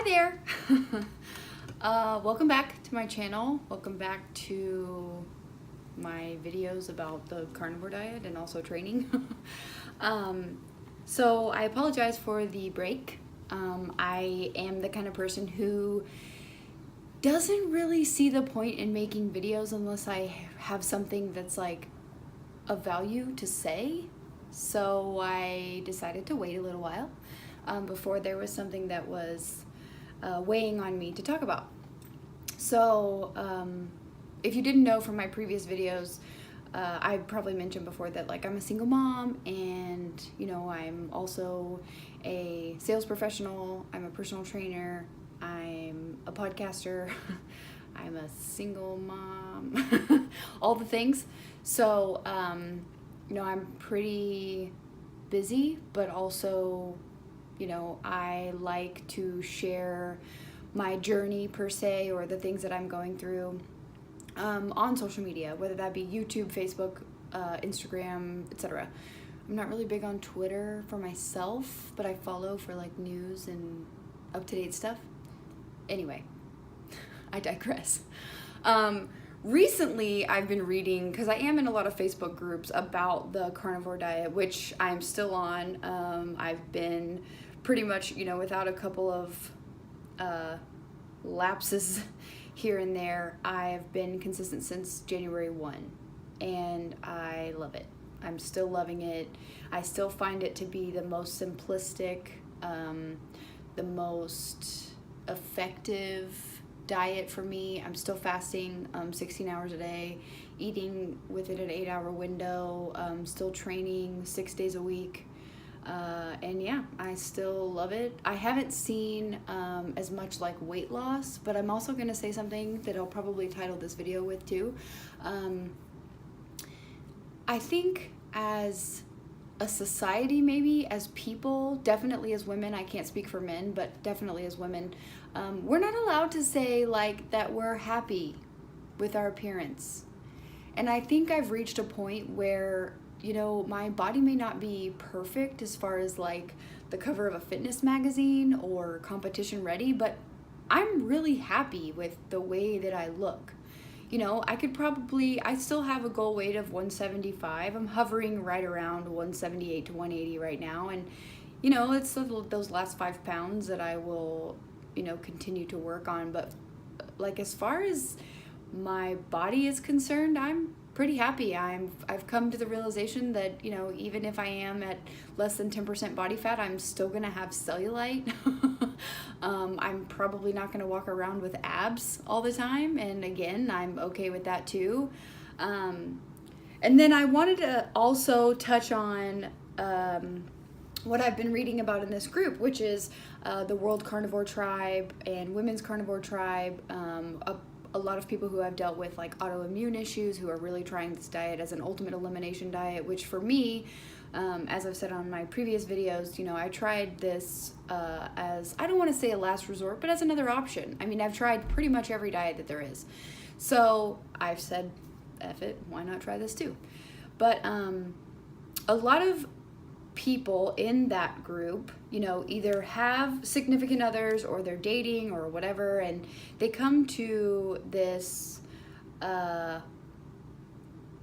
there. Welcome back to my channel. Welcome back to my videos about the carnivore diet and also training. So I apologize for the break. I am the kind of person who doesn't really see the point in making videos unless I have something that's like of value to say. So I decided to wait a little while before there was something that was weighing on me to talk about. So if you didn't know from my previous videos, I probably mentioned before that like I'm a single mom, and you know, I'm also a sales professional, I'm a personal trainer, I'm a podcaster, I'm a single mom, all the things. So you know, I'm pretty busy, but also, you know, I like to share my journey per se, or the things that I'm going through on social media, whether that be YouTube, Facebook, Instagram, etc. I'm not really big on Twitter for myself, but I follow for like news and up-to-date stuff. Anyway, I digress. Recently, I've been reading, because I am in a lot of Facebook groups about the carnivore diet, which I'm still on. I've been pretty much, you know, without a couple of lapses here and there, I've been consistent since January 1, and I love it. I'm still loving it. I still find it to be the most simplistic, the most effective diet for me. I'm still fasting 16 hours a day, eating within an 8-hour window, still training 6 days a week. And yeah, I still love it. I haven't seen as much like weight loss, but I'm also going to say something that I'll probably title this video with too. I think as a society, maybe as people, definitely as women, I can't speak for men, but definitely as women, we're not allowed to say like that we're happy with our appearance. And I think I've reached a point where, you know, my body may not be perfect as far as like the cover of a fitness magazine or competition ready, but I'm really happy with the way that I look. You know, I still have a goal weight of 175. I'm hovering right around 178 to 180 right now. And, you know, it's those last 5 pounds that I will, you know, continue to work on. But like, as far as my body is concerned, I'm pretty happy. I've come to the realization that, you know, even if I am at less than 10% body fat, I'm still gonna have cellulite. I'm probably not gonna walk around with abs all the time, and again, I'm okay with that too. And then I wanted to also touch on what I've been reading about in this group, which is the World Carnivore Tribe and Women's Carnivore Tribe. A lot of people who have dealt with like autoimmune issues, who are really trying this diet as an ultimate elimination diet, which for me, as I've said on my previous videos, you know, I tried this as, I don't want to say a last resort, but as another option. I mean, I've tried pretty much every diet that there is. So I've said, F it, why not try this too? But a lot of people in that group, you know, either have significant others or they're dating or whatever, and they come to this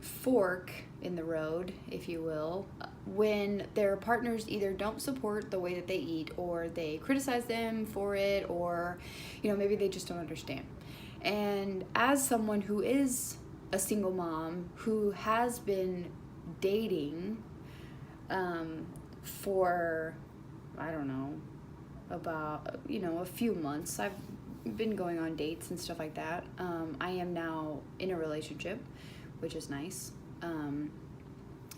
fork in the road, if you will, when their partners either don't support the way that they eat, or they criticize them for it, or, you know, maybe they just don't understand. And as someone who is a single mom who has been dating for, I don't know, about, you know, a few months. I've been going on dates and stuff like that. I am now in a relationship, which is nice.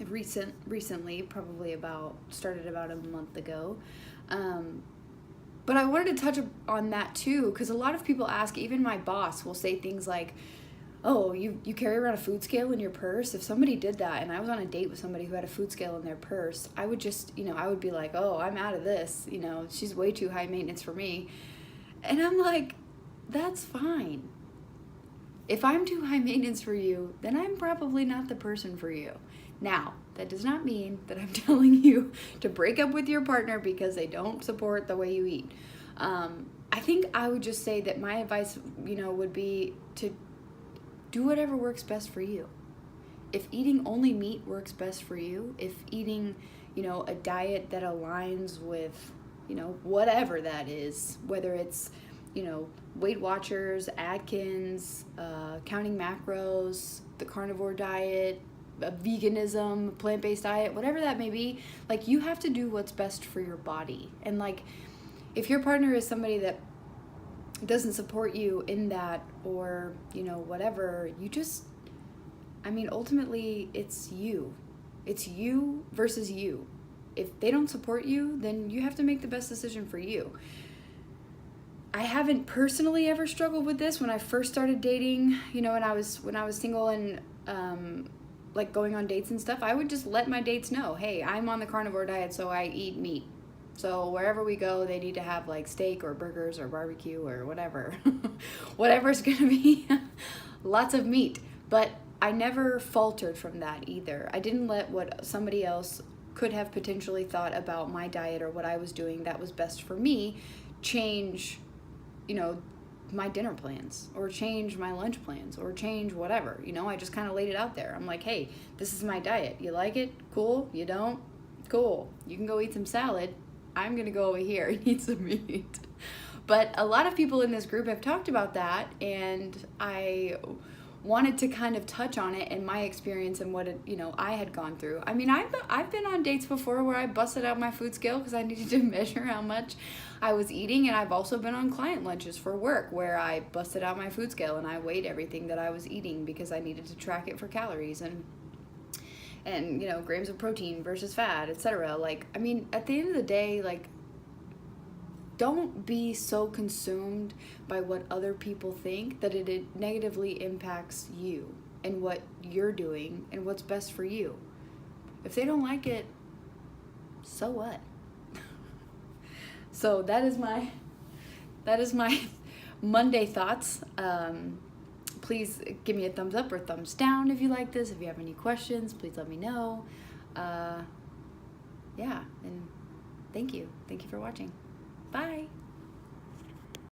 Recently, probably started about a month ago. But I wanted to touch on that too, because a lot of people ask, even my boss will say things like, oh, you carry around a food scale in your purse? If somebody did that and I was on a date with somebody who had a food scale in their purse, I would just, you know, I would be like, oh, I'm out of this. You know, she's way too high maintenance for me. And I'm like, that's fine. If I'm too high maintenance for you, then I'm probably not the person for you. Now, that does not mean that I'm telling you to break up with your partner because they don't support the way you eat. I think I would just say that my advice, would be to do whatever works best for you. If eating only meat works best for you, if eating, a diet that aligns with, whatever that is, whether it's, Weight Watchers, Atkins, counting macros, the carnivore diet, veganism, plant-based diet, whatever that may be, like, you have to do what's best for your body. And like, if your partner is somebody that doesn't support you in that, or, whatever, ultimately it's you. It's you versus you. If they don't support you, then you have to make the best decision for you. I haven't personally ever struggled with this. When I first started dating, when I was single and like going on dates and stuff, I would just let my dates know, hey, I'm on the carnivore diet, so I eat meat. So wherever we go, they need to have like steak or burgers or barbecue or whatever. Whatever's gonna be lots of meat. But I never faltered from that either. I didn't let what somebody else could have potentially thought about my diet or what I was doing that was best for me change, my dinner plans, or change my lunch plans, or change whatever. I just kind of laid it out there. I'm like, hey, this is my diet. You like it? Cool. You don't? Cool. You can go eat some salad. I'm going to go over here and eat some meat. But a lot of people in this group have talked about that, and I wanted to kind of touch on it and my experience and what I had gone through. I've been on dates before where I busted out my food scale because I needed to measure how much I was eating, and I've also been on client lunches for work where I busted out my food scale and I weighed everything that I was eating because I needed to track it for calories and grams of protein versus fat, etc. At the end of the day, like, don't be so consumed by what other people think that it negatively impacts you and what you're doing and what's best for you. If they don't like it, so what? So that is my Monday thoughts. Please give me a thumbs up or thumbs down if you like this. If you have any questions, please let me know. And thank you for watching. Bye.